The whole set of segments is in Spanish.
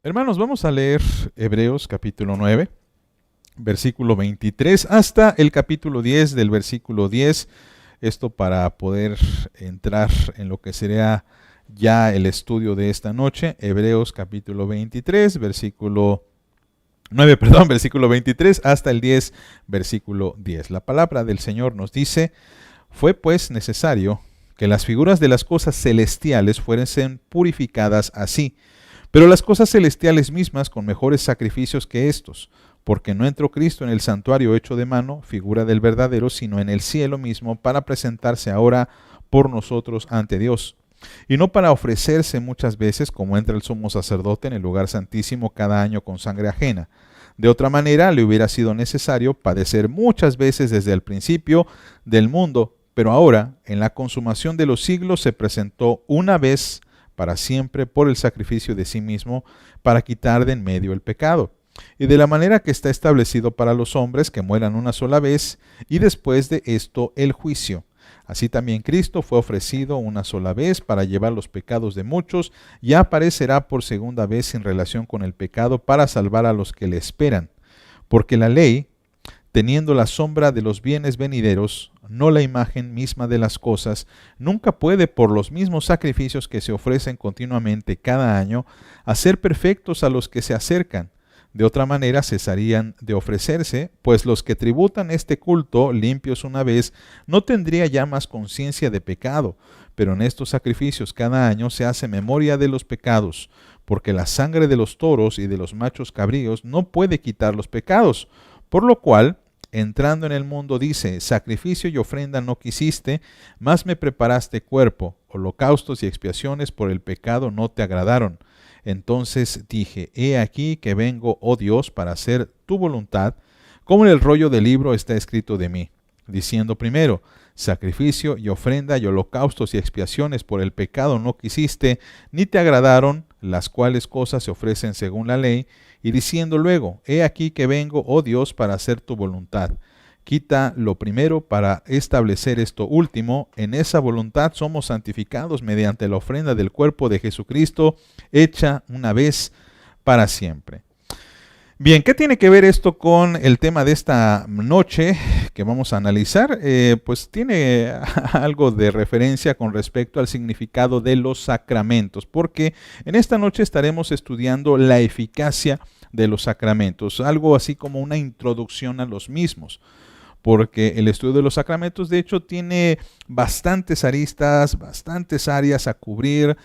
Hermanos, vamos a leer Hebreos capítulo 9, versículo 23, hasta el capítulo 10 del versículo 10. Esto para poder entrar en lo que sería ya el estudio de esta noche. Hebreos capítulo 23, versículo 23 hasta el 10, versículo 10. La palabra del Señor nos dice: fue pues necesario que las figuras de las cosas celestiales fuesen purificadas así, pero las cosas celestiales mismas con mejores sacrificios que estos, porque no entró Cristo en el santuario hecho de mano, figura del verdadero, sino en el cielo mismo, para presentarse ahora por nosotros ante Dios. Y no para ofrecerse muchas veces, como entra el sumo sacerdote en el lugar santísimo cada año con sangre ajena. De otra manera, le hubiera sido necesario padecer muchas veces desde el principio del mundo, pero ahora, en la consumación de los siglos, se presentó una vez para siempre por el sacrificio de sí mismo, para quitar de en medio el pecado. Y de la manera que está establecido para los hombres que mueran una sola vez, y después de esto el juicio. Así también Cristo fue ofrecido una sola vez para llevar los pecados de muchos, y aparecerá por segunda vez en relación con el pecado para salvar a los que le esperan. Porque la ley, teniendo la sombra de los bienes venideros, no la imagen misma de las cosas, nunca puede, por los mismos sacrificios que se ofrecen continuamente cada año, hacer perfectos a los que se acercan. De otra manera cesarían de ofrecerse, pues los que tributan este culto, limpios una vez, no tendría ya más conciencia de pecado. Pero en estos sacrificios cada año se hace memoria de los pecados, porque la sangre de los toros y de los machos cabríos no puede quitar los pecados. Por lo cual, entrando en el mundo, dice: sacrificio y ofrenda no quisiste, mas me preparaste cuerpo, holocaustos y expiaciones por el pecado no te agradaron. Entonces dije: he aquí que vengo, oh Dios, para hacer tu voluntad, como en el rollo del libro está escrito de mí, diciendo primero: sacrificio y ofrenda y holocaustos y expiaciones por el pecado no quisiste, ni te agradaron, las cuales cosas se ofrecen según la ley, y diciendo luego: he aquí que vengo, oh Dios, para hacer tu voluntad. Quita lo primero para establecer esto último. En esa voluntad somos santificados mediante la ofrenda del cuerpo de Jesucristo, hecha una vez para siempre. Bien, ¿qué tiene que ver esto con el tema de esta noche que vamos a analizar? Pues tiene algo de referencia con respecto al significado de los sacramentos, porque en esta noche estaremos estudiando la eficacia de los sacramentos, algo así como una introducción a los mismos, porque el estudio de los sacramentos de hecho tiene bastantes aristas, bastantes áreas a cubrir.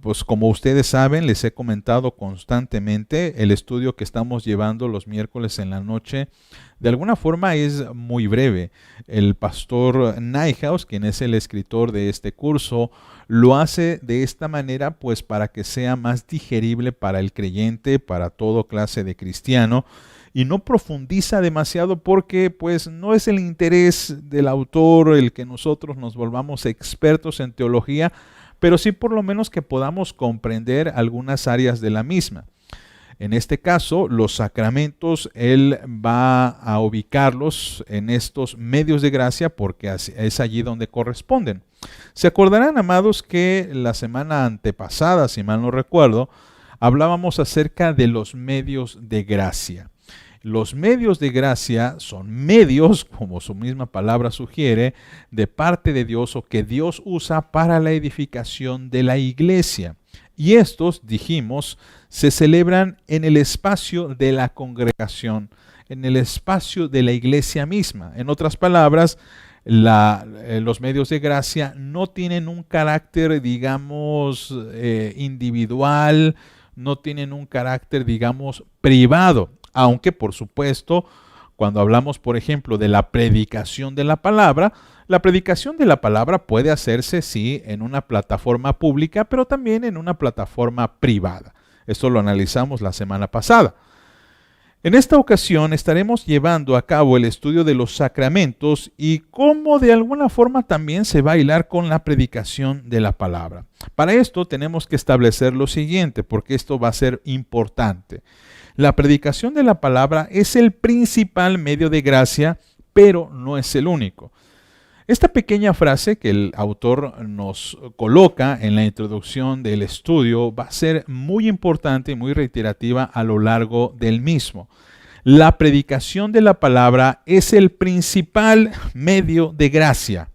Pues como ustedes saben, les he comentado constantemente, el estudio que estamos llevando los miércoles en la noche de alguna forma es muy breve. El pastor Niehaus, quien es el escritor de este curso, lo hace de esta manera pues para que sea más digerible para el creyente, para toda clase de cristiano, y no profundiza demasiado porque pues no es el interés del autor el que nosotros nos volvamos expertos en teología, pero sí por lo menos que podamos comprender algunas áreas de la misma. En este caso, los sacramentos, él va a ubicarlos en estos medios de gracia porque es allí donde corresponden. Se acordarán, amados, que la semana antepasada, si mal no recuerdo, hablábamos acerca de los medios de gracia. Los medios de gracia son medios, como su misma palabra sugiere, de parte de Dios o que Dios usa para la edificación de la iglesia. Y estos, dijimos, se celebran en el espacio de la congregación, en el espacio de la iglesia misma. En otras palabras, los medios de gracia no tienen un carácter, digamos, individual, no tienen un carácter, digamos, privado. Aunque, por supuesto, cuando hablamos, por ejemplo, de la predicación de la palabra puede hacerse, sí, en una plataforma pública, pero también en una plataforma privada. Esto lo analizamos la semana pasada. En esta ocasión estaremos llevando a cabo el estudio de los sacramentos y cómo de alguna forma también se va a hilar con la predicación de la palabra. Para esto tenemos que establecer lo siguiente, porque esto va a ser importante. La predicación de la palabra es el principal medio de gracia, pero no es el único. Esta pequeña frase que el autor nos coloca en la introducción del estudio va a ser muy importante y muy reiterativa a lo largo del mismo. La predicación de la palabra es el principal medio de gracia.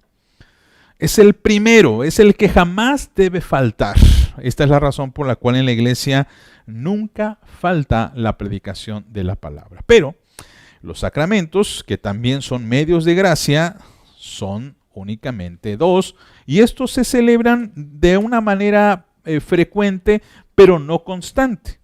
Es el primero, es el que jamás debe faltar. Esta es la razón por la cual en la iglesia nunca falta la predicación de la palabra. Pero los sacramentos, que también son medios de gracia, son únicamente dos, y estos se celebran de una manera frecuente, pero no constante.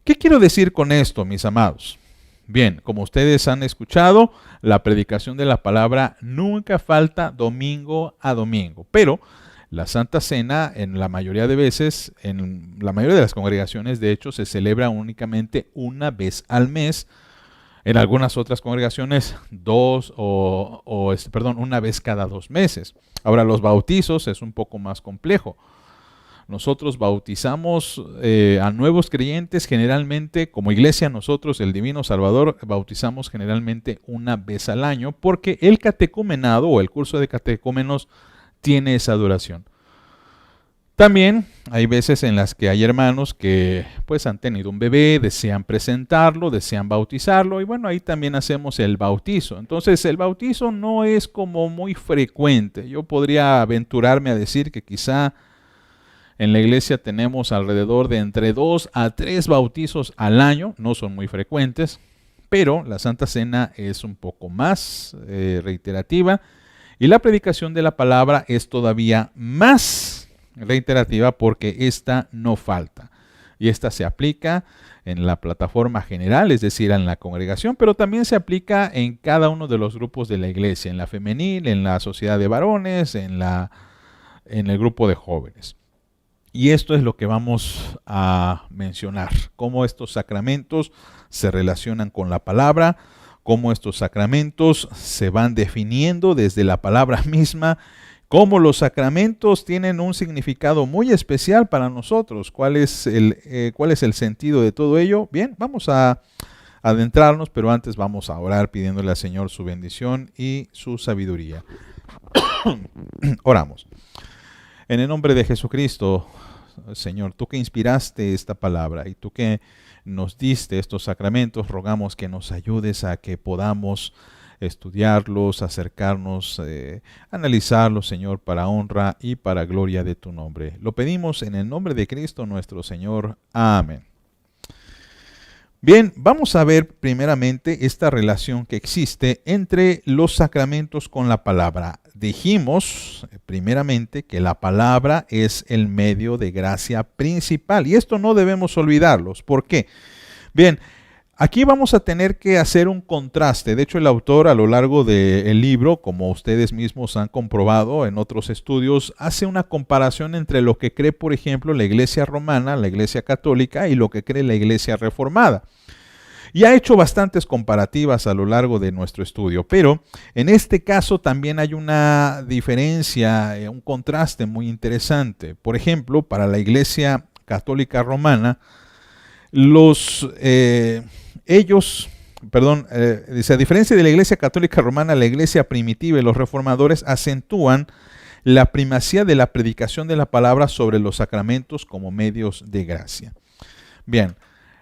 ¿Qué quiero decir con esto, mis amados? Bien, como ustedes han escuchado, la predicación de la palabra nunca falta domingo a domingo, pero la Santa Cena en la mayoría de veces, en la mayoría de las congregaciones, de hecho, se celebra únicamente una vez al mes. En algunas otras congregaciones, una vez cada 2 meses. Ahora, los bautizos es un poco más complejo. Nosotros bautizamos a nuevos creyentes generalmente, como iglesia, nosotros, el Divino Salvador, bautizamos generalmente una vez al año, porque el catecumenado o el curso de catecúmenos tiene esa duración. También hay veces en las que hay hermanos que pues han tenido un bebé, desean presentarlo, desean bautizarlo, y bueno, ahí también hacemos el bautizo. Entonces el bautizo no es como muy frecuente. Yo podría aventurarme a decir que quizá en la iglesia tenemos alrededor de entre 2 a 3 bautizos al año, no son muy frecuentes, pero la Santa Cena es un poco más reiterativa y la predicación de la palabra es todavía más reiterativa porque esta no falta. Y esta se aplica en la plataforma general, es decir, en la congregación, pero también se aplica en cada uno de los grupos de la iglesia, en la femenil, en la sociedad de varones, en el grupo de jóvenes. Y esto es lo que vamos a mencionar, cómo estos sacramentos se relacionan con la palabra, cómo estos sacramentos se van definiendo desde la palabra misma, cómo los sacramentos tienen un significado muy especial para nosotros. ¿Cuál es el sentido de todo ello? Bien, vamos a adentrarnos, pero antes vamos a orar pidiéndole al Señor su bendición y su sabiduría. Oramos. En el nombre de Jesucristo, Señor, tú que inspiraste esta palabra y tú que nos diste estos sacramentos, rogamos que nos ayudes a que podamos estudiarlos, acercarnos, analizarlos, Señor, para honra y para gloria de tu nombre. Lo pedimos en el nombre de Cristo nuestro Señor. Amén. Bien, vamos a ver primeramente esta relación que existe entre los sacramentos con la palabra. Dijimos primeramente que la palabra es el medio de gracia principal y esto no debemos olvidarlos. ¿Por qué? Bien, aquí vamos a tener que hacer un contraste. De hecho, el autor a lo largo del libro, como ustedes mismos han comprobado en otros estudios, hace una comparación entre lo que cree, por ejemplo, la Iglesia romana, la Iglesia católica y lo que cree la Iglesia reformada. Y ha hecho bastantes comparativas a lo largo de nuestro estudio, pero en este caso también hay una diferencia, un contraste muy interesante. Por ejemplo, para la Iglesia católica romana, dice, a diferencia de la Iglesia católica romana, la Iglesia primitiva y los reformadores acentúan la primacía de la predicación de la palabra sobre los sacramentos como medios de gracia. Bien,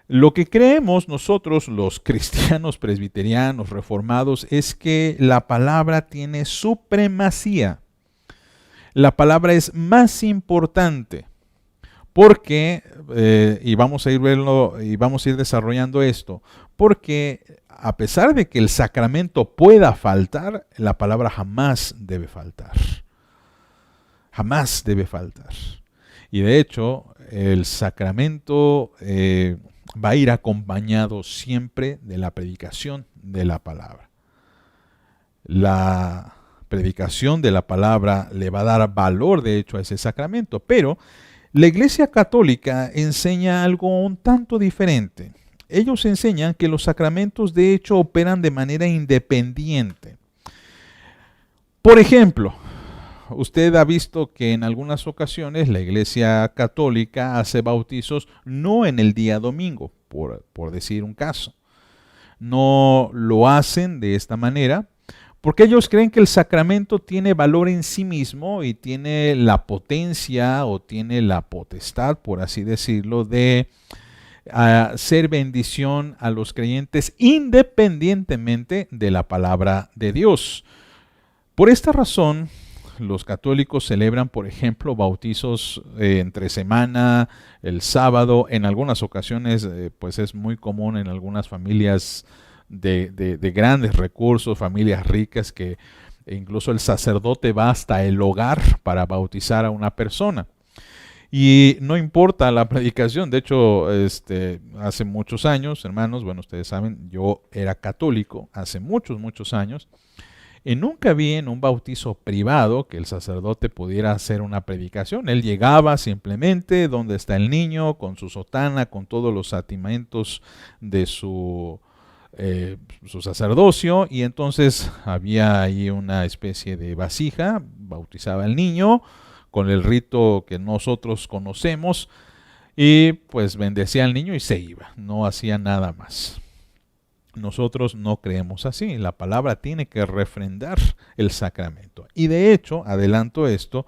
lo que creemos nosotros, los cristianos presbiterianos reformados, es que la palabra tiene supremacía. La palabra es más importante. Porque, y vamos a ir desarrollando esto, porque a pesar de que el sacramento pueda faltar, la palabra jamás debe faltar. Jamás debe faltar. Y de hecho, el sacramento va a ir acompañado siempre de la predicación de la palabra. La predicación de la palabra le va a dar valor, de hecho, a ese sacramento, pero la Iglesia Católica enseña algo un tanto diferente. Ellos enseñan que los sacramentos de hecho operan de manera independiente. Por ejemplo, usted ha visto que en algunas ocasiones la Iglesia Católica hace bautizos no en el día domingo, por decir un caso. No lo hacen de esta manera porque ellos creen que el sacramento tiene valor en sí mismo y tiene la potencia o tiene la potestad, por así decirlo, de ser bendición a los creyentes independientemente de la palabra de Dios. Por esta razón, los católicos celebran, por ejemplo, bautizos entre semana, el sábado. En algunas ocasiones, pues es muy común en algunas familias de grandes recursos, familias ricas, que incluso el sacerdote va hasta el hogar para bautizar a una persona. Y no importa la predicación. De hecho, hace muchos años, hermanos, bueno, ustedes saben, yo era católico hace muchos años. Y nunca vi en un bautizo privado que el sacerdote pudiera hacer una predicación. Él llegaba simplemente donde está el niño, con su sotana, con todos los adimentos de su sacerdocio, y entonces había ahí una especie de vasija, bautizaba al niño con el rito que nosotros conocemos, y pues bendecía al niño y se iba, no hacía nada más. Nosotros no creemos así. La palabra tiene que refrendar el sacramento. Y de hecho, adelanto esto,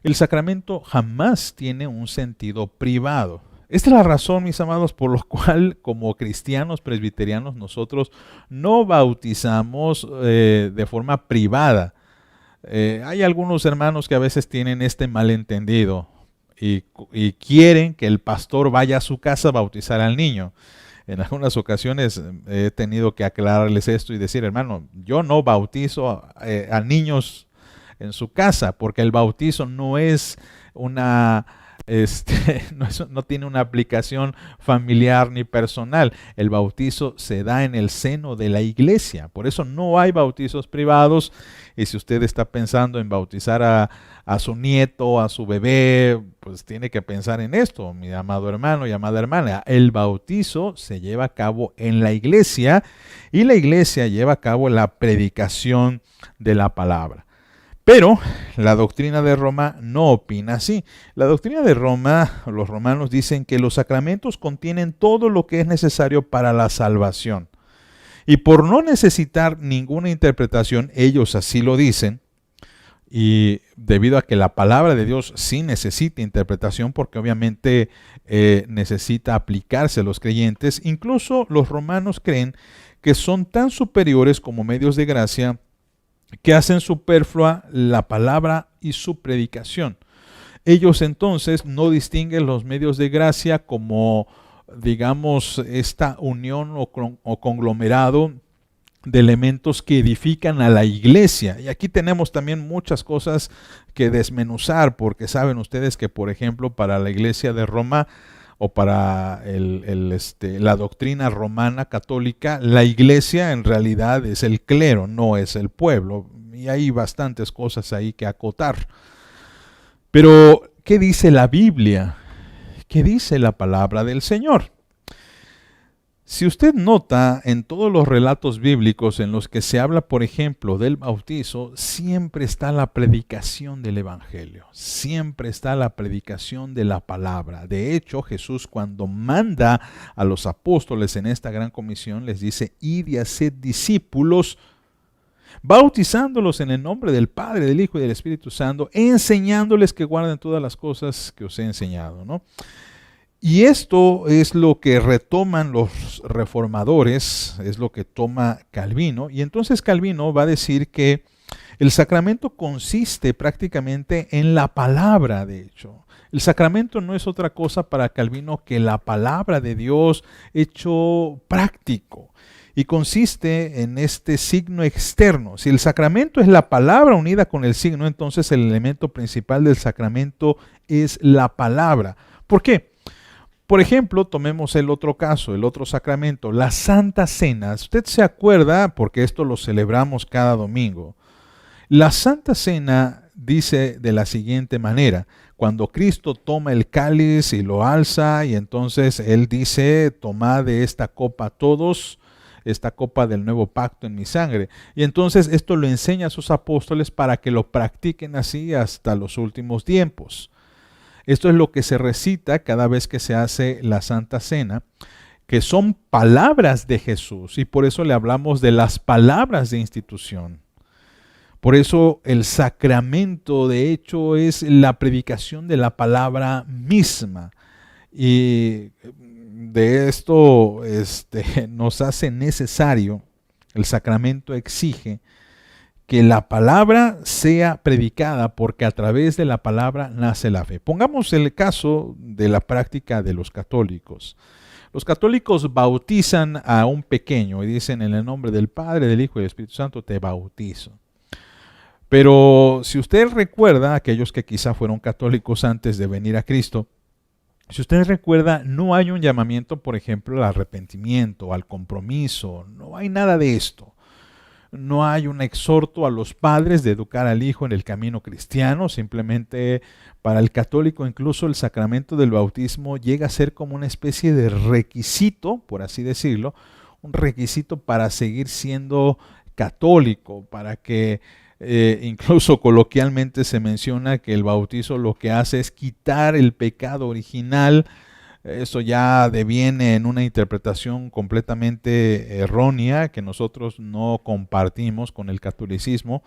el sacramento jamás tiene un sentido privado. Esta es la razón, mis amados, por la cual como cristianos presbiterianos nosotros no bautizamos de forma privada. Hay algunos hermanos que a veces tienen este malentendido y quieren que el pastor vaya a su casa a bautizar al niño. En algunas ocasiones he tenido que aclararles esto y decir, hermano, yo no bautizo a niños en su casa, porque el bautizo no es no tiene una aplicación familiar ni personal. El bautizo se da en el seno de la iglesia. Por eso no hay bautizos privados. Y si usted está pensando en bautizar a su nieto, a su bebé, pues tiene que pensar en esto, mi amado hermano y amada hermana. El bautizo se lleva a cabo en la iglesia, y la iglesia lleva a cabo la predicación de la palabra. Pero la doctrina de Roma no opina así. La doctrina de Roma, los romanos dicen que los sacramentos contienen todo lo que es necesario para la salvación. Y por no necesitar ninguna interpretación, ellos así lo dicen, y debido a que la palabra de Dios sí necesita interpretación, porque obviamente necesita aplicarse a los creyentes, incluso los romanos creen que son tan superiores como medios de gracia que hacen superflua la palabra y su predicación. Ellos entonces no distinguen los medios de gracia como, digamos, esta unión o conglomerado de elementos que edifican a la iglesia. Y aquí tenemos también muchas cosas que desmenuzar, porque saben ustedes que, por ejemplo, para la iglesia de Roma o para la doctrina romana católica, la iglesia en realidad es el clero, no es el pueblo. Y hay bastantes cosas ahí que acotar. Pero, ¿qué dice la Biblia? ¿Qué dice la palabra del Señor? Si usted nota en todos los relatos bíblicos en los que se habla, por ejemplo, del bautizo, siempre está la predicación del Evangelio, siempre está la predicación de la palabra. De hecho, Jesús, cuando manda a los apóstoles en esta gran comisión, les dice: id y haced discípulos, bautizándolos en el nombre del Padre, del Hijo y del Espíritu Santo, enseñándoles que guarden todas las cosas que os he enseñado, ¿no? Y esto es lo que retoman los reformadores, es lo que toma Calvino. Y entonces Calvino va a decir que el sacramento consiste prácticamente en la palabra, de hecho. El sacramento no es otra cosa para Calvino que la palabra de Dios hecho práctico. Y consiste en este signo externo. Si el sacramento es la palabra unida con el signo, entonces el elemento principal del sacramento es la palabra. ¿Por qué? Por ejemplo, tomemos el otro caso, el otro sacramento, la Santa Cena. Usted se acuerda, porque esto lo celebramos cada domingo. La Santa Cena dice de la siguiente manera: cuando Cristo toma el cáliz y lo alza, y entonces Él dice: tomad de esta copa todos, esta copa del nuevo pacto en mi sangre. Y entonces esto lo enseña a sus apóstoles para que lo practiquen así hasta los últimos tiempos. Esto es lo que se recita cada vez que se hace la Santa Cena, que son palabras de Jesús, y por eso le hablamos de las palabras de institución. Por eso el sacramento, de hecho, es la predicación de la palabra misma. Y de esto nos hace necesario, el sacramento exige que la palabra sea predicada, porque a través de la palabra nace la fe. Pongamos el caso de la práctica de los católicos. Los católicos bautizan a un pequeño y dicen: en el nombre del Padre, del Hijo y del Espíritu Santo te bautizo. Pero si usted recuerda, aquellos que quizá fueron católicos antes de venir a Cristo, si usted recuerda, no hay un llamamiento, por ejemplo, al arrepentimiento, al compromiso, no hay nada de esto. No hay un exhorto a los padres de educar al hijo en el camino cristiano. Simplemente para el católico incluso el sacramento del bautismo llega a ser como una especie de requisito, por así decirlo, un requisito para seguir siendo católico, para que incluso coloquialmente se menciona que el bautizo lo que hace es quitar el pecado original. Eso ya deviene en una interpretación completamente errónea que nosotros no compartimos con el catolicismo,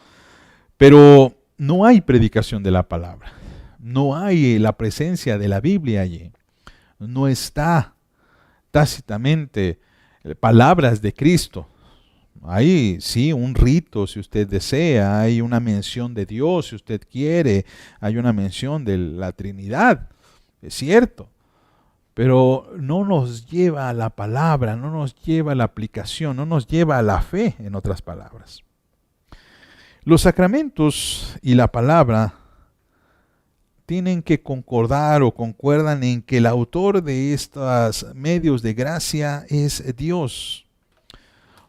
pero no hay predicación de la palabra, no hay la presencia de la Biblia allí, no está tácitamente palabras de Cristo. Hay sí un rito si usted desea, hay una mención de Dios si usted quiere, hay una mención de la Trinidad, es cierto. Pero no nos lleva a la palabra, no nos lleva a la aplicación, no nos lleva a la fe, en otras palabras. Los sacramentos y la palabra tienen que concordar o concuerdan en que el autor de estos medios de gracia es Dios.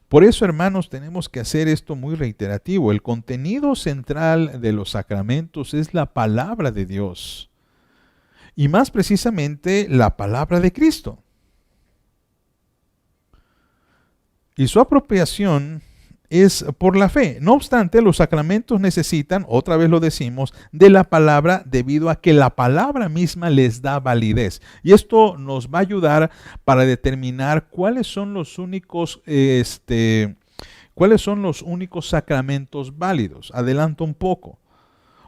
Por eso, hermanos, tenemos que hacer esto muy reiterativo. El contenido central de los sacramentos es la palabra de Dios. Y más precisamente la palabra de Cristo. Y su apropiación es por la fe. No obstante, los sacramentos necesitan, otra vez lo decimos, de la palabra, debido a que la palabra misma les da validez. Y esto nos va a ayudar para determinar cuáles son los únicos sacramentos válidos. Adelanto un poco.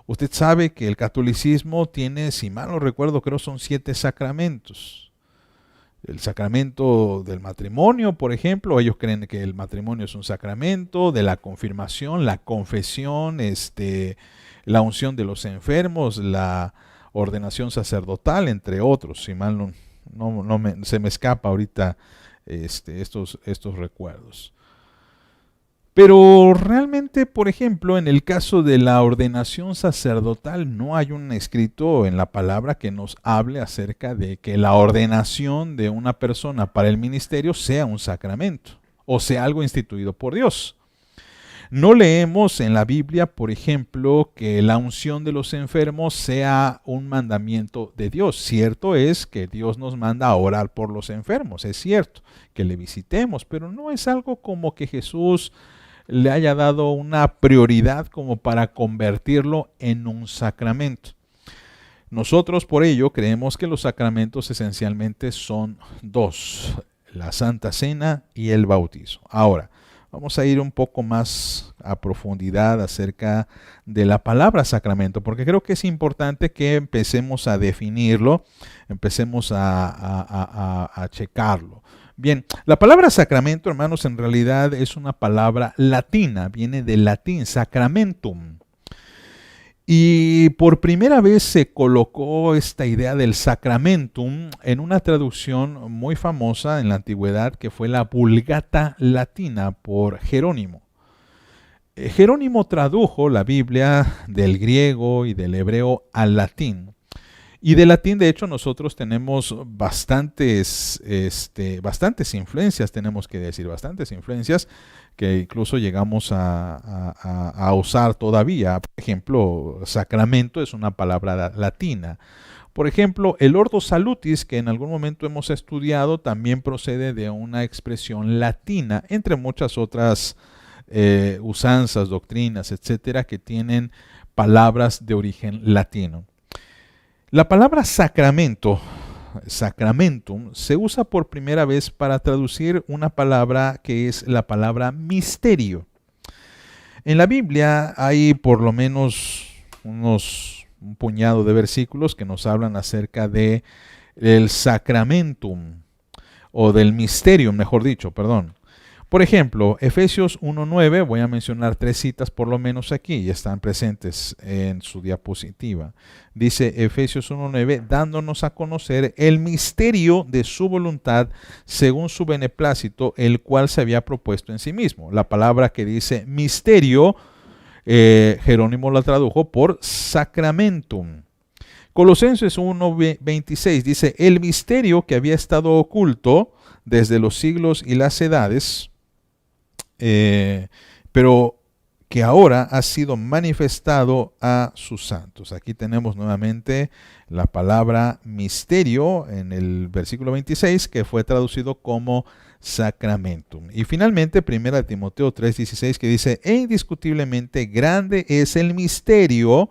Usted sabe que el catolicismo tiene, si mal no recuerdo, creo son 7 sacramentos. El sacramento del matrimonio, por ejemplo, ellos creen que el matrimonio es un sacramento, de la confirmación, la confesión, la unción de los enfermos, la ordenación sacerdotal, entre otros. Si mal se me escapa ahorita estos recuerdos. Pero realmente, por ejemplo, en el caso de la ordenación sacerdotal, no hay un escrito en la palabra que nos hable acerca de que la ordenación de una persona para el ministerio sea un sacramento o sea algo instituido por Dios. No leemos en la Biblia, por ejemplo, que la unción de los enfermos sea un mandamiento de Dios. Cierto es que Dios nos manda a orar por los enfermos, es cierto, que le visitemos, pero no es algo como que Jesús le haya dado una prioridad como para convertirlo en un sacramento. Nosotros por ello creemos que los sacramentos esencialmente son 2, la Santa Cena y el bautizo. Ahora, vamos a ir un poco más a profundidad acerca de la palabra sacramento, porque creo que es importante que empecemos a definirlo, empecemos a checarlo. Bien, la palabra sacramento, hermanos, en realidad es una palabra latina, viene del latín, sacramentum. Y por primera vez se colocó esta idea del sacramentum en una traducción muy famosa en la antigüedad, que fue la Vulgata Latina por Jerónimo. Jerónimo tradujo la Biblia del griego y del hebreo al latín. Y de latín, de hecho, nosotros tenemos bastantes influencias, tenemos que decir, bastantes influencias que incluso llegamos a usar todavía. Por ejemplo, sacramento es una palabra latina. Por ejemplo, el ordo salutis, que en algún momento hemos estudiado, también procede de una expresión latina, entre muchas otras usanzas, doctrinas, etcétera, que tienen palabras de origen latino. La palabra sacramento sacramentum, se usa por primera vez para traducir una palabra que es la palabra misterio. En la Biblia hay por lo menos un puñado de versículos que nos hablan acerca de el sacramentum, o del misterium, mejor dicho, perdón. Por ejemplo, Efesios 1:9, voy a mencionar 3 citas por lo menos aquí y están presentes en su diapositiva. Dice Efesios 1:9, dándonos a conocer el misterio de su voluntad según su beneplácito, el cual se había propuesto en sí mismo. La palabra que dice misterio, Jerónimo la tradujo por sacramentum. Colosenses 1:26 dice, el misterio que había estado oculto desde los siglos y las edades, pero que ahora ha sido manifestado a sus santos. Aquí tenemos nuevamente la palabra misterio en el versículo 26, que fue traducido como sacramentum. Y finalmente, 1 Timoteo 3:16, que dice, e indiscutiblemente grande es el misterio,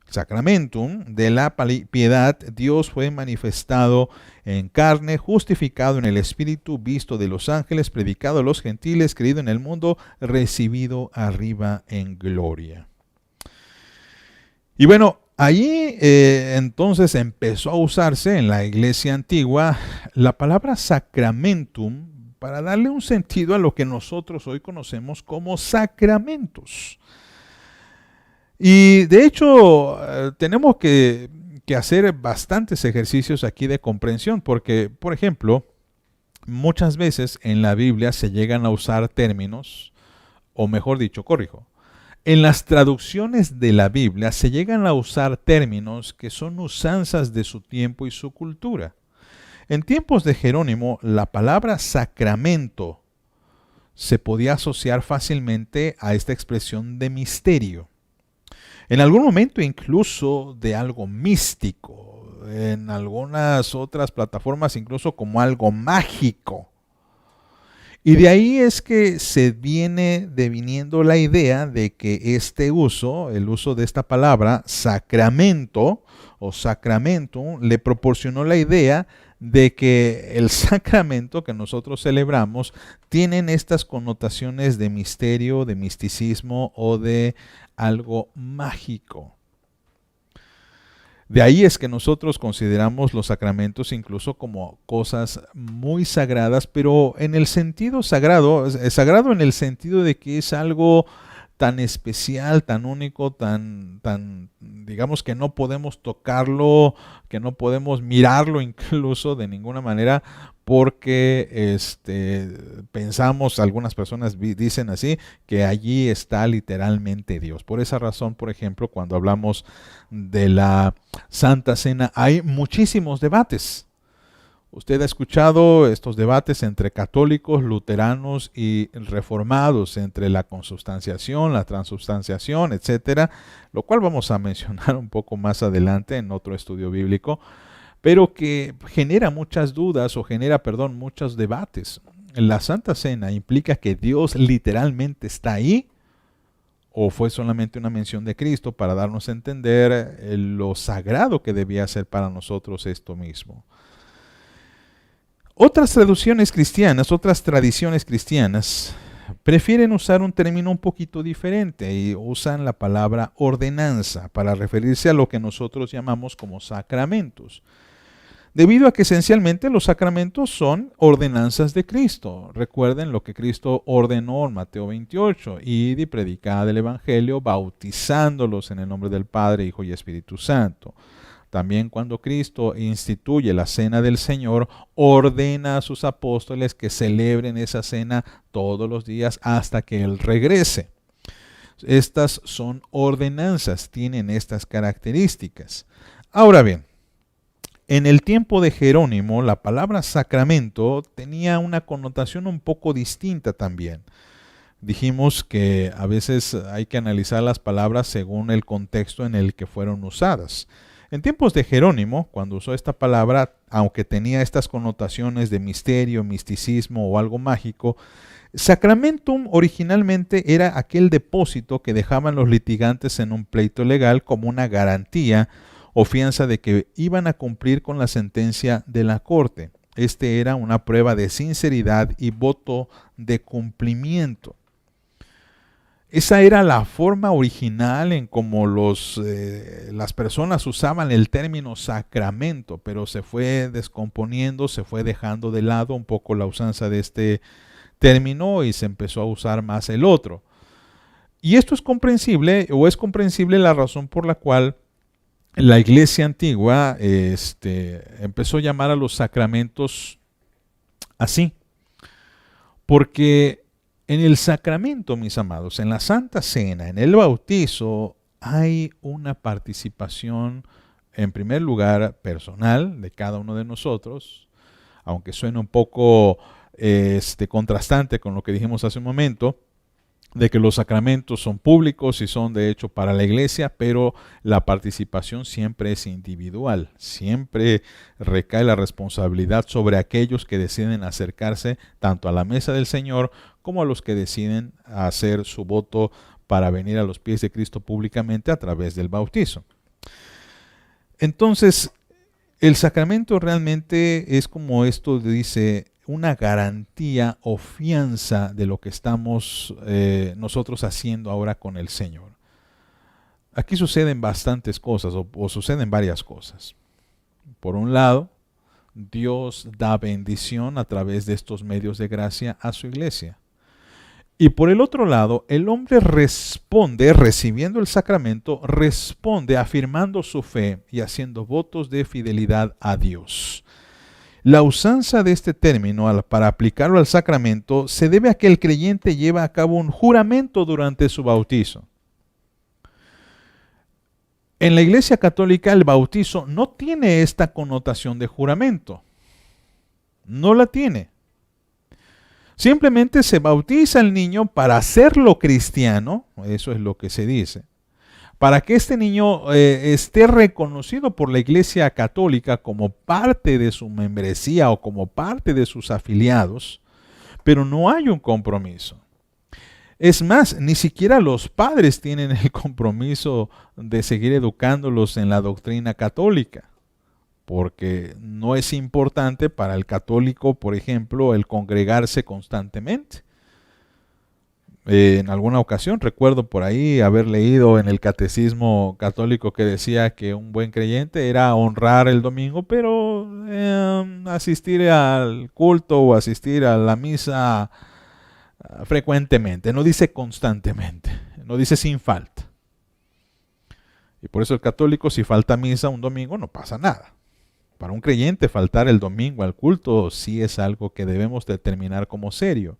sacramentum, de la piedad. Dios fue manifestado en carne, justificado en el Espíritu, visto de los ángeles, predicado a los gentiles, creído en el mundo, recibido arriba en gloria. Y bueno, allí entonces empezó a usarse en la iglesia antigua la palabra sacramentum para darle un sentido a lo que nosotros hoy conocemos como sacramentos. Y de hecho tenemos que hacer bastantes ejercicios aquí de comprensión, porque, por ejemplo, muchas veces en la Biblia se llegan a usar términos, o mejor dicho, corrijo, en las traducciones de la Biblia se llegan a usar términos que son usanzas de su tiempo y su cultura. En tiempos de Jerónimo, la palabra sacramento se podía asociar fácilmente a esta expresión de misterio. En algún momento incluso de algo místico, en algunas otras plataformas incluso como algo mágico. Y de ahí es que se viene deviniendo la idea de que este uso, el uso de esta palabra, sacramento o sacramentum, le proporcionó la idea de que el sacramento que nosotros celebramos tienen estas connotaciones de misterio, de misticismo o de algo mágico. De ahí es que nosotros consideramos los sacramentos incluso como cosas muy sagradas, pero en el sentido sagrado, sagrado en el sentido de que es algo tan especial, tan único, tan digamos que no podemos tocarlo, que no podemos mirarlo incluso de ninguna manera, porque pensamos, algunas personas dicen así, que allí está literalmente Dios. Por esa razón, por ejemplo, cuando hablamos de la Santa Cena, hay muchísimos debates. Usted ha escuchado estos debates entre católicos, luteranos y reformados, entre la consubstanciación, la transubstanciación, etcétera, lo cual vamos a mencionar un poco más adelante en otro estudio bíblico, pero que genera muchas dudas o genera, muchos debates. ¿La Santa Cena implica que Dios literalmente está ahí? ¿O fue solamente una mención de Cristo para darnos a entender lo sagrado que debía ser para nosotros esto mismo? Otras traducciones cristianas, otras tradiciones cristianas, prefieren usar un término un poquito diferente y usan la palabra ordenanza para referirse a lo que nosotros llamamos como sacramentos. Debido a que esencialmente los sacramentos son ordenanzas de Cristo. Recuerden lo que Cristo ordenó en Mateo 28, id y predicad el Evangelio, bautizándolos en el nombre del Padre, Hijo y Espíritu Santo. También cuando Cristo instituye la cena del Señor, ordena a sus apóstoles que celebren esa cena todos los días hasta que Él regrese. Estas son ordenanzas, tienen estas características. Ahora bien, en el tiempo de Jerónimo, la palabra sacramento tenía una connotación un poco distinta también. Dijimos que a veces hay que analizar las palabras según el contexto en el que fueron usadas. En tiempos de Jerónimo, cuando usó esta palabra, aunque tenía estas connotaciones de misterio, misticismo o algo mágico, sacramentum originalmente era aquel depósito que dejaban los litigantes en un pleito legal como una garantía o fianza de que iban a cumplir con la sentencia de la corte. Este era una prueba de sinceridad y voto de cumplimiento. Esa era la forma original en cómo las personas usaban el término sacramento, pero se fue descomponiendo, se fue dejando de lado un poco la usanza de este término y se empezó a usar más el otro. Y esto es comprensible, o es comprensible la razón por la cual la iglesia antigua empezó a llamar a los sacramentos así. Porque en el sacramento, mis amados, en la Santa Cena, en el bautizo, hay una participación, en primer lugar, personal de cada uno de nosotros, aunque suene un poco contrastante con lo que dijimos hace un momento, de que los sacramentos son públicos y son de hecho para la iglesia, pero la participación siempre es individual, siempre recae la responsabilidad sobre aquellos que deciden acercarse tanto a la mesa del Señor como a los que deciden hacer su voto para venir a los pies de Cristo públicamente a través del bautizo. Entonces, el sacramento realmente es como esto dice, una garantía o fianza de lo que estamos nosotros haciendo ahora con el Señor. Aquí suceden bastantes cosas o suceden varias cosas. Por un lado, Dios da bendición a través de estos medios de gracia a su iglesia. Y por el otro lado, el hombre responde, recibiendo el sacramento, responde afirmando su fe y haciendo votos de fidelidad a Dios. La usanza de este término para aplicarlo al sacramento se debe a que el creyente lleva a cabo un juramento durante su bautizo. En la Iglesia Católica el bautizo no tiene esta connotación de juramento. No la tiene. Simplemente se bautiza al niño para hacerlo cristiano, eso es lo que se dice, para que este niño esté reconocido por la Iglesia Católica como parte de su membresía o como parte de sus afiliados, pero no hay un compromiso. Es más, ni siquiera los padres tienen el compromiso de seguir educándolos en la doctrina católica, porque no es importante para el católico, por ejemplo, el congregarse constantemente. En alguna ocasión recuerdo por ahí haber leído en el catecismo católico que decía que un buen creyente era honrar el domingo, pero asistir al culto o asistir a la misa frecuentemente. No dice constantemente, no dice sin falta. Y por eso el católico, si falta misa un domingo, no pasa nada. Para un creyente faltar el domingo al culto sí es algo que debemos determinar como serio,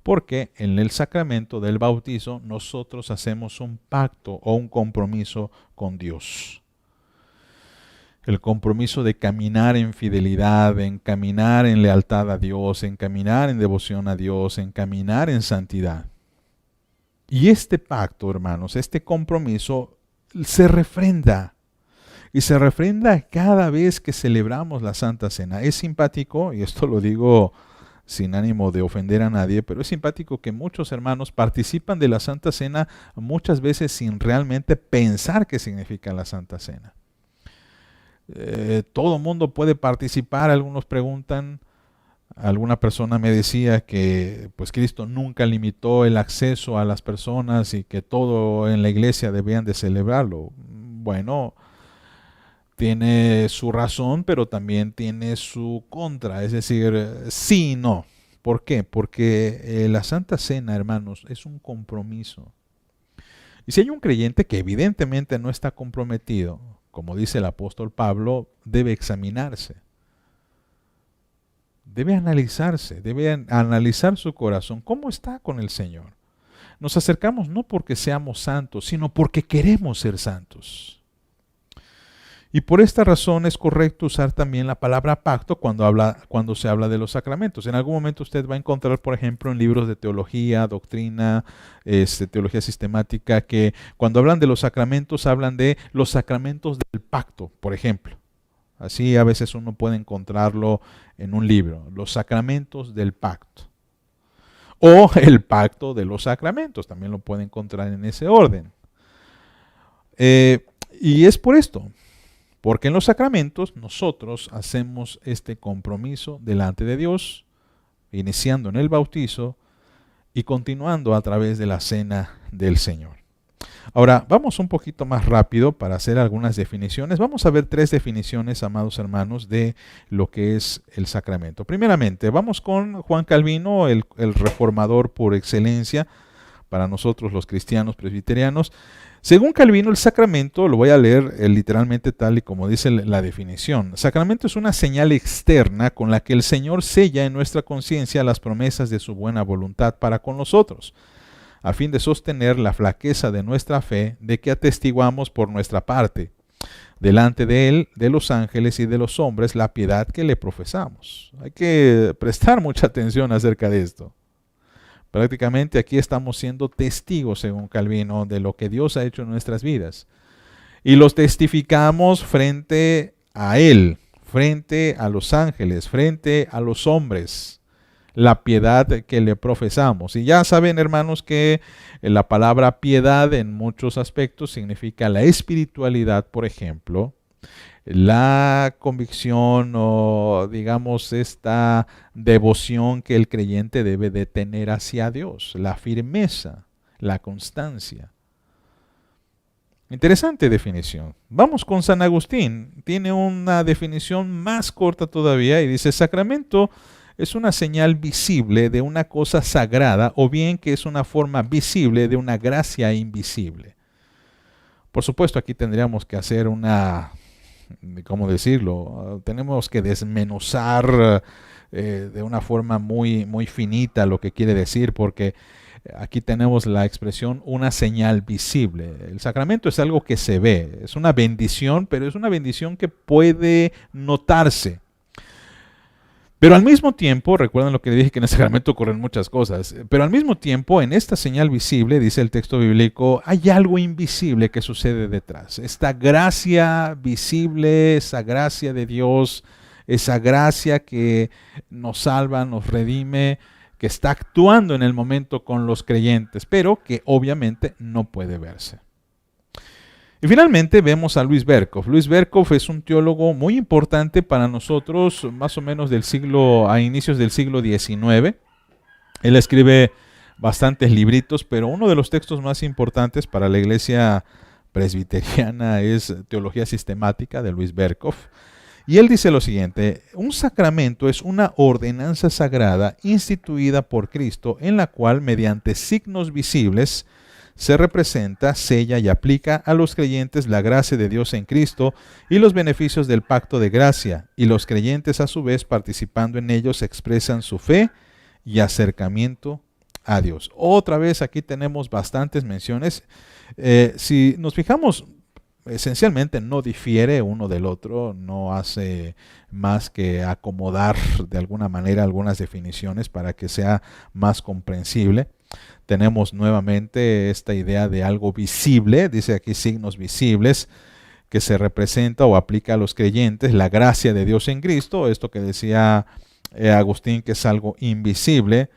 porque en el sacramento del bautizo nosotros hacemos un pacto o un compromiso con Dios. El compromiso de caminar en fidelidad, en caminar en lealtad a Dios, en caminar en devoción a Dios, en caminar en santidad. Y este pacto, hermanos, este compromiso se refrenda. Y se refrenda cada vez que celebramos la Santa Cena. Es simpático, y esto lo digo sin ánimo de ofender a nadie, pero es simpático que muchos hermanos participan de la Santa Cena muchas veces sin realmente pensar qué significa la Santa Cena. Todo mundo puede participar, algunos preguntan. Alguna persona me decía que pues Cristo nunca limitó el acceso a las personas y que todo en la iglesia debían de celebrarlo. Bueno, tiene su razón, pero también tiene su contra, es decir, sí y no. ¿Por qué? Porque la Santa Cena, hermanos, es un compromiso. Y si hay un creyente que evidentemente no está comprometido, como dice el apóstol Pablo, debe examinarse. Debe analizarse, debe analizar su corazón. ¿Cómo está con el Señor? Nos acercamos no porque seamos santos, sino porque queremos ser santos. Y por esta razón es correcto usar también la palabra pacto cuando se habla de los sacramentos. En algún momento usted va a encontrar, por ejemplo, en libros de teología, doctrina, teología sistemática, que cuando hablan de los sacramentos, hablan de los sacramentos del pacto, por ejemplo. Así a veces uno puede encontrarlo en un libro, los sacramentos del pacto. O el pacto de los sacramentos, también lo puede encontrar en ese orden. Y es por esto. Porque en los sacramentos nosotros hacemos este compromiso delante de Dios, iniciando en el bautizo y continuando a través de la cena del Señor. Ahora, vamos un poquito más rápido para hacer algunas definiciones. Vamos a ver 3 definiciones, amados hermanos, de lo que es el sacramento. Primeramente, vamos con Juan Calvino, el reformador por excelencia para nosotros los cristianos presbiterianos. Según Calvino, el sacramento, lo voy a leer literalmente tal y como dice la definición. Sacramento es una señal externa con la que el Señor sella en nuestra conciencia las promesas de su buena voluntad para con nosotros, a fin de sostener la flaqueza de nuestra fe, de que atestiguamos por nuestra parte, delante de Él, de los ángeles y de los hombres, la piedad que le profesamos. Hay que prestar mucha atención acerca de esto. Prácticamente aquí estamos siendo testigos, según Calvino, de lo que Dios ha hecho en nuestras vidas. Y los testificamos frente a Él, frente a los ángeles, frente a los hombres, la piedad que le profesamos. Y ya saben, hermanos, que la palabra piedad en muchos aspectos significa la espiritualidad, por ejemplo, la convicción o digamos esta devoción que el creyente debe de tener hacia Dios, la firmeza, la constancia. Interesante definición. Vamos con San Agustín. Tiene una definición más corta todavía y dice: sacramento es una señal visible de una cosa sagrada, o bien que es una forma visible de una gracia invisible. Por supuesto, aquí tendríamos que hacer una, ¿cómo decirlo? Tenemos que desmenuzar de una forma muy, muy finita lo que quiere decir, porque aquí tenemos la expresión una señal visible. El sacramento es algo que se ve, es una bendición, pero es una bendición que puede notarse. Pero al mismo tiempo, recuerden lo que dije, que en el sacramento ocurren muchas cosas, pero al mismo tiempo en esta señal visible, dice el texto bíblico, hay algo invisible que sucede detrás. Esta gracia visible, esa gracia de Dios, esa gracia que nos salva, nos redime, que está actuando en el momento con los creyentes, pero que obviamente no puede verse. Y finalmente vemos a Luis Berkhof. Luis Berkhof es un teólogo muy importante para nosotros, más o menos a inicios del siglo XIX. Él escribe bastantes libritos, pero uno de los textos más importantes para la iglesia presbiteriana es Teología Sistemática de Luis Berkhof. Y él dice lo siguiente: un sacramento es una ordenanza sagrada instituida por Cristo, en la cual, mediante signos visibles, se representa, sella y aplica a los creyentes la gracia de Dios en Cristo y los beneficios del pacto de gracia, y los creyentes a su vez, participando en ellos, expresan su fe y acercamiento a Dios. Otra vez aquí tenemos bastantes menciones. Si nos fijamos, esencialmente no difiere uno del otro, no hace más que acomodar de alguna manera algunas definiciones para que sea más comprensible. Tenemos nuevamente esta idea de algo visible, dice aquí signos visibles, que se representa o aplica a los creyentes, la gracia de Dios en Cristo, esto que decía Agustín, que es algo invisible.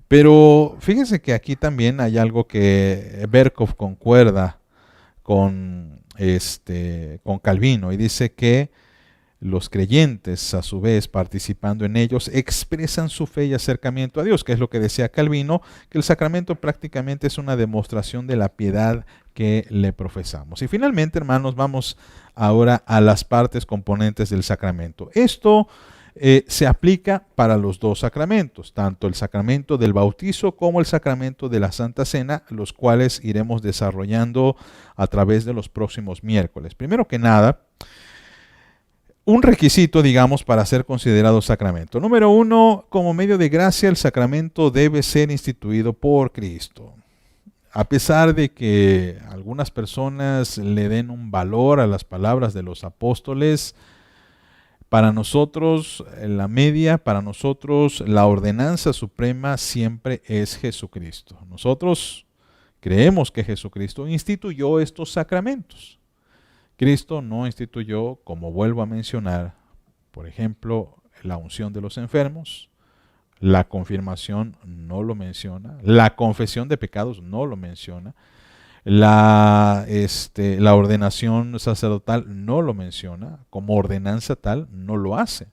Pero fíjense que aquí también hay algo que Berkhof concuerda con Calvino, y dice que los creyentes, a su vez, participando en ellos, expresan su fe y acercamiento a Dios, que es lo que decía Calvino, que el sacramento prácticamente es una demostración de la piedad que le profesamos. Y finalmente, hermanos, vamos ahora a las partes componentes del sacramento. Esto se aplica para los dos sacramentos, tanto el sacramento del bautizo como el sacramento de la Santa Cena, los cuales iremos desarrollando a través de los próximos miércoles. Primero que nada, un requisito, digamos, para ser considerado sacramento. Número 1, como medio de gracia, el sacramento debe ser instituido por Cristo. A pesar de que algunas personas le den un valor a las palabras de los apóstoles, para nosotros para nosotros la ordenanza suprema siempre es Jesucristo. Nosotros creemos que Jesucristo instituyó estos sacramentos. Cristo no instituyó, como vuelvo a mencionar, por ejemplo, la unción de los enfermos, la confirmación no lo menciona, la confesión de pecados no lo menciona, La ordenación sacerdotal no lo menciona, como ordenanza tal no lo hace.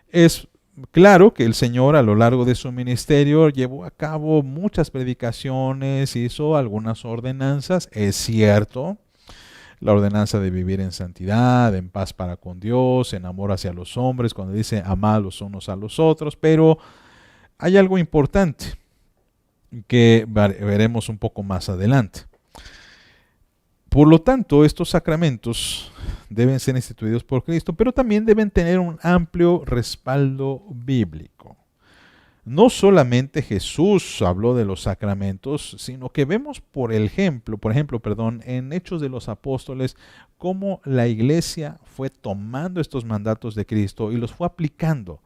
Es claro que el Señor a lo largo de su ministerio llevó a cabo muchas predicaciones, hizo algunas ordenanzas, es cierto, la ordenanza de vivir en santidad, en paz para con Dios, en amor hacia los hombres, cuando dice amad los unos a los otros, pero hay algo importante que veremos un poco más adelante. Por lo tanto, estos sacramentos deben ser instituidos por Cristo, pero también deben tener un amplio respaldo bíblico. No solamente Jesús habló de los sacramentos, sino que vemos por ejemplo, en Hechos de los Apóstoles, cómo la iglesia fue tomando estos mandatos de Cristo y los fue aplicando.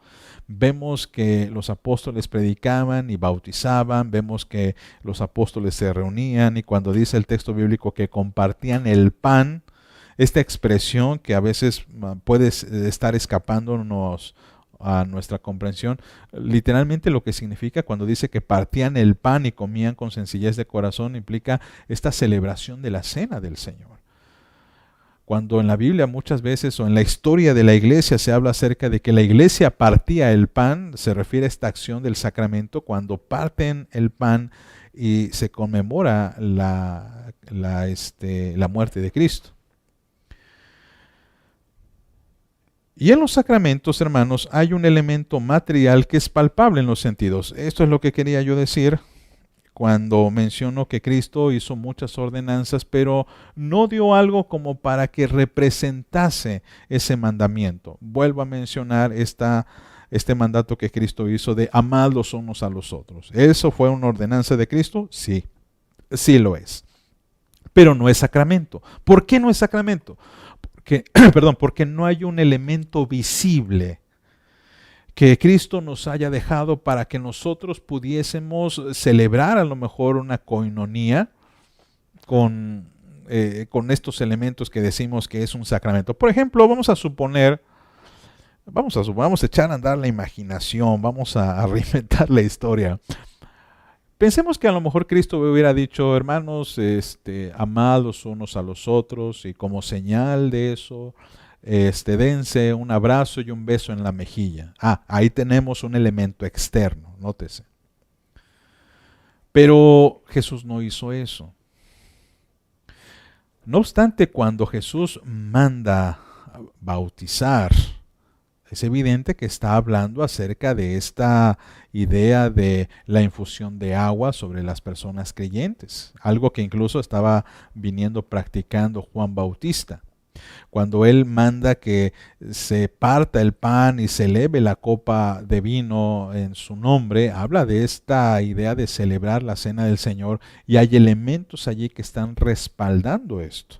Vemos que los apóstoles predicaban y bautizaban, vemos que los apóstoles se reunían y cuando dice el texto bíblico que compartían el pan, esta expresión que a veces puede estar escapándonos a nuestra comprensión, literalmente lo que significa cuando dice que partían el pan y comían con sencillez de corazón, implica esta celebración de la cena del Señor. Cuando en la Biblia muchas veces o en la historia de la iglesia se habla acerca de que la iglesia partía el pan, se refiere a esta acción del sacramento cuando parten el pan y se conmemora la muerte de Cristo. Y en los sacramentos, hermanos, hay un elemento material que es palpable en los sentidos. Esto es lo que quería yo decir cuando menciono que Cristo hizo muchas ordenanzas, pero no dio algo como para que representase ese mandamiento. Vuelvo a mencionar este mandato que Cristo hizo de amar los unos a los otros. ¿Eso fue una ordenanza de Cristo? Sí, sí lo es. Pero no es sacramento. ¿Por qué no es sacramento? Porque no hay un elemento visible que Cristo nos haya dejado para que nosotros pudiésemos celebrar a lo mejor una coinonía con estos elementos que decimos que es un sacramento. Por ejemplo, vamos a echar a andar la imaginación, vamos a reinventar la historia. Pensemos que a lo mejor Cristo hubiera dicho, hermanos, amados unos a los otros, y como señal de eso, dense un abrazo y un beso en la mejilla. Ahí tenemos un elemento externo, nótese. Pero Jesús no hizo eso. No obstante, cuando Jesús manda bautizar, es evidente que está hablando acerca de esta idea de la infusión de agua sobre las personas creyentes, algo que incluso estaba practicando Juan Bautista. Cuando él manda que se parta el pan y se eleve la copa de vino en su nombre, habla de esta idea de celebrar la cena del Señor y hay elementos allí que están respaldando esto.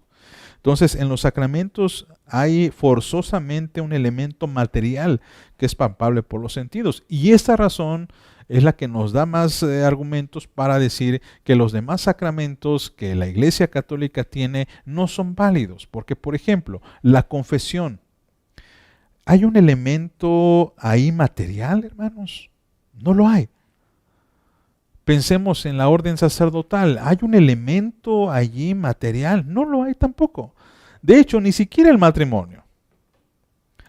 Entonces, en los sacramentos hay forzosamente un elemento material que es palpable por los sentidos. Y esta razón es la que nos da más argumentos para decir que los demás sacramentos que la Iglesia Católica tiene no son válidos. Porque, por ejemplo, la confesión. ¿Hay un elemento ahí material, hermanos? No lo hay. Pensemos en la orden sacerdotal. ¿Hay un elemento allí material? No lo hay tampoco. De hecho, ni siquiera el matrimonio.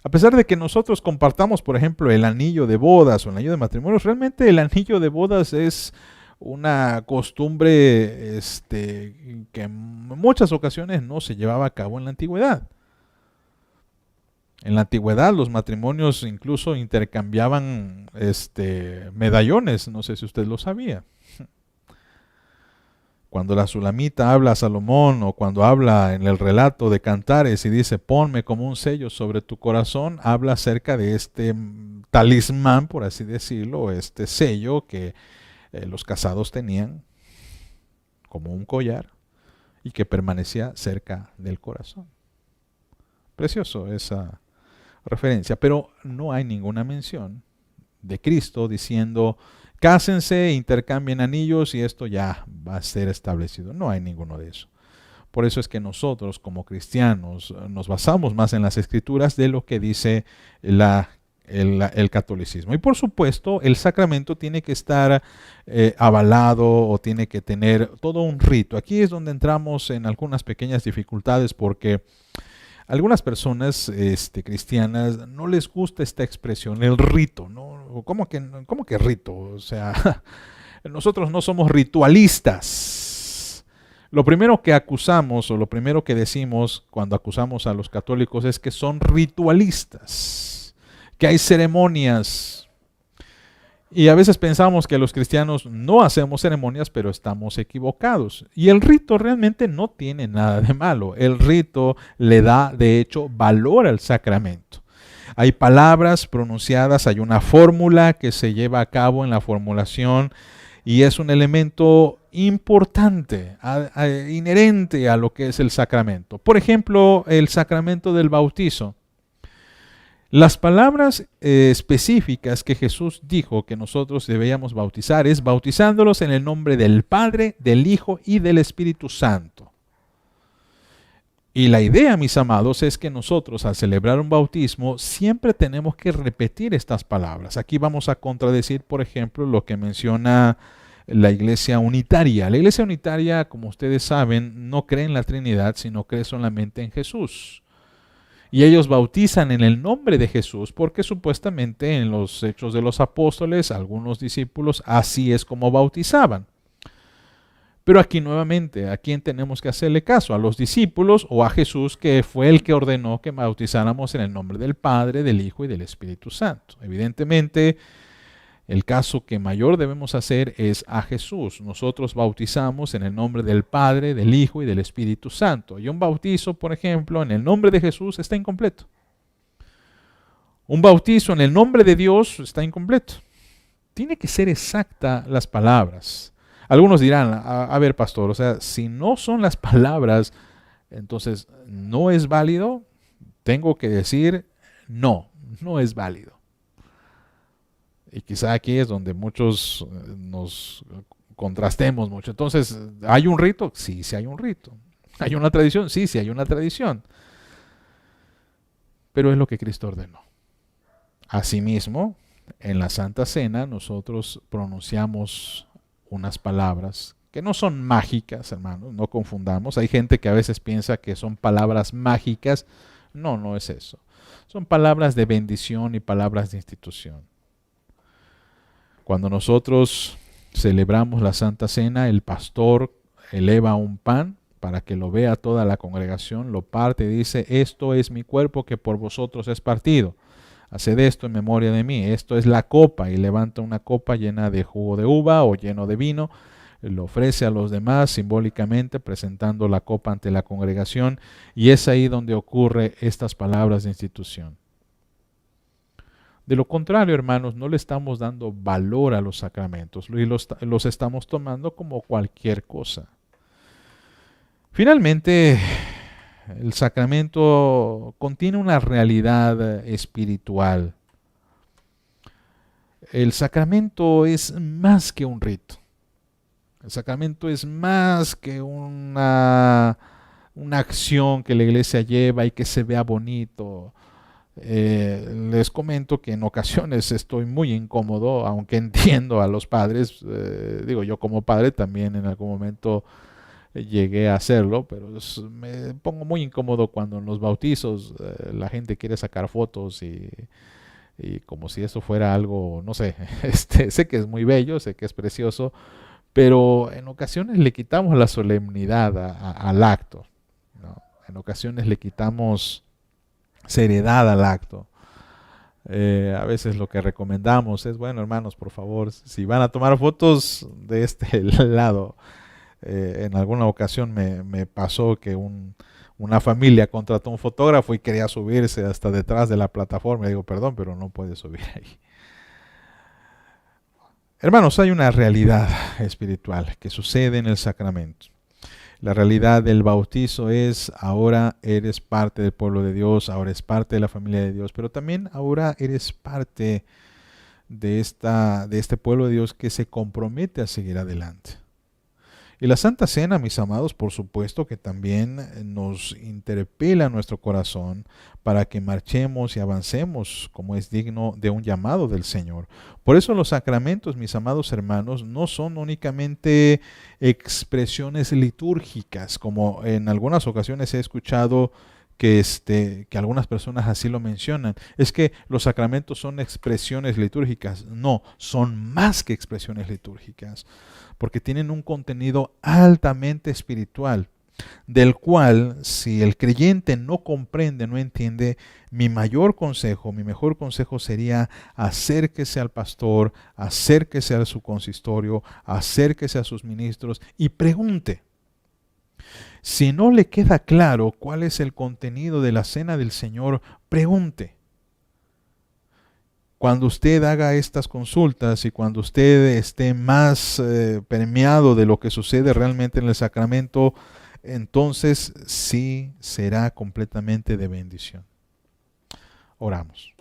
A pesar de que nosotros compartamos, por ejemplo, el anillo de bodas o el anillo de matrimonio, realmente el anillo de bodas es una costumbre que en muchas ocasiones no se llevaba a cabo en la antigüedad. En la antigüedad los matrimonios incluso intercambiaban medallones, no sé si usted lo sabía. Cuando la Sulamita habla a Salomón o cuando habla en el relato de Cantares y dice ponme como un sello sobre tu corazón, habla acerca de este talismán, por así decirlo, este sello que los casados tenían como un collar y que permanecía cerca del corazón. Precioso esa referencia, pero no hay ninguna mención de Cristo diciendo cásense, intercambien anillos y esto ya va a ser establecido. No hay ninguno de eso. Por eso es que nosotros como cristianos nos basamos más en las Escrituras de lo que dice la el catolicismo. Y por supuesto, el sacramento tiene que estar avalado o tiene que tener todo un rito. Aquí es donde entramos en algunas pequeñas dificultades porque algunas personas cristianas no les gusta esta expresión, el rito, ¿no? ¿Cómo que rito? O sea, nosotros no somos ritualistas. Lo primero que acusamos o lo primero que decimos cuando acusamos a los católicos es que son ritualistas, que hay ceremonias. Y a veces pensamos que los cristianos no hacemos ceremonias, pero estamos equivocados. Y el rito realmente no tiene nada de malo. El rito le da, de hecho, valor al sacramento. Hay palabras pronunciadas, hay una fórmula que se lleva a cabo en la formulación y es un elemento importante, inherente a lo que es el sacramento. Por ejemplo, el sacramento del bautizo. Las palabras específicas que Jesús dijo que nosotros debíamos bautizar es bautizándolos en el nombre del Padre, del Hijo y del Espíritu Santo. Y la idea, mis amados, es que nosotros al celebrar un bautismo siempre tenemos que repetir estas palabras. Aquí vamos a contradecir, por ejemplo, lo que menciona la Iglesia Unitaria. La Iglesia Unitaria, como ustedes saben, no cree en la Trinidad, sino cree solamente en Jesús. Y ellos bautizan en el nombre de Jesús porque supuestamente en los Hechos de los Apóstoles, algunos discípulos así es como bautizaban. Pero aquí nuevamente, ¿a quién tenemos que hacerle caso? ¿A los discípulos o a Jesús, que fue el que ordenó que bautizáramos en el nombre del Padre, del Hijo y del Espíritu Santo? Evidentemente, el caso que mayor debemos hacer es a Jesús. Nosotros bautizamos en el nombre del Padre, del Hijo y del Espíritu Santo. Y un bautizo, por ejemplo, en el nombre de Jesús está incompleto. Un bautizo en el nombre de Dios está incompleto. Tiene que ser exacta las palabras. Algunos dirán, a ver, pastor, o sea, si no son las palabras, entonces no es válido. Tengo que decir, no es válido. Y quizá aquí es donde muchos nos contrastemos mucho. Entonces, ¿hay un rito? Sí, sí hay un rito. ¿Hay una tradición? Sí, sí hay una tradición. Pero es lo que Cristo ordenó. Asimismo, en la Santa Cena nosotros pronunciamos unas palabras que no son mágicas, hermanos, no confundamos. Hay gente que a veces piensa que son palabras mágicas. No es eso. Son palabras de bendición y palabras de institución. Cuando nosotros celebramos la Santa Cena, el pastor eleva un pan para que lo vea toda la congregación, lo parte y dice, esto es mi cuerpo que por vosotros es partido. Haced esto en memoria de mí. Esto es la copa, y levanta una copa llena de jugo de uva o lleno de vino, lo ofrece a los demás simbólicamente presentando la copa ante la congregación, y es ahí donde ocurre estas palabras de institución. De lo contrario, hermanos, no le estamos dando valor a los sacramentos y los estamos tomando como cualquier cosa. Finalmente, el sacramento contiene una realidad espiritual. El sacramento es más que un rito. El sacramento es más que una acción que la iglesia lleva y que se vea bonito. Les comento que en ocasiones estoy muy incómodo, aunque entiendo a los padres. Yo como padre también en algún momento llegué a hacerlo, pero me pongo muy incómodo cuando en los bautizos la gente quiere sacar fotos y como si eso fuera algo, no sé, sé que es muy bello, sé que es precioso, pero en ocasiones le quitamos la solemnidad al acto, ¿no? En ocasiones le quitamos seriedad al acto. A veces lo que recomendamos es, bueno, hermanos, por favor, si van a tomar fotos de este lado. En alguna ocasión me pasó que una familia contrató un fotógrafo y quería subirse hasta detrás de la plataforma. Y digo, perdón, pero no puede subir ahí. Hermanos, hay una realidad espiritual que sucede en el sacramento. La realidad del bautizo es, ahora eres parte del pueblo de Dios, ahora eres parte de la familia de Dios, pero también ahora eres parte de este pueblo de Dios que se compromete a seguir adelante. Y la Santa Cena, mis amados, por supuesto que también nos interpela nuestro corazón para que marchemos y avancemos como es digno de un llamado del Señor. Por eso los sacramentos, mis amados hermanos, no son únicamente expresiones litúrgicas, como en algunas ocasiones he escuchado que algunas personas así lo mencionan. Es que los sacramentos son expresiones litúrgicas. No, son más que expresiones litúrgicas, porque tienen un contenido altamente espiritual, del cual si el creyente no comprende, no entiende, mi mayor consejo, mi mejor consejo sería acérquese al pastor, acérquese a su consistorio, acérquese a sus ministros y pregunte. Si no le queda claro cuál es el contenido de la cena del Señor, pregunte. Cuando usted haga estas consultas y cuando usted esté más permeado de lo que sucede realmente en el sacramento, entonces sí será completamente de bendición. Oramos.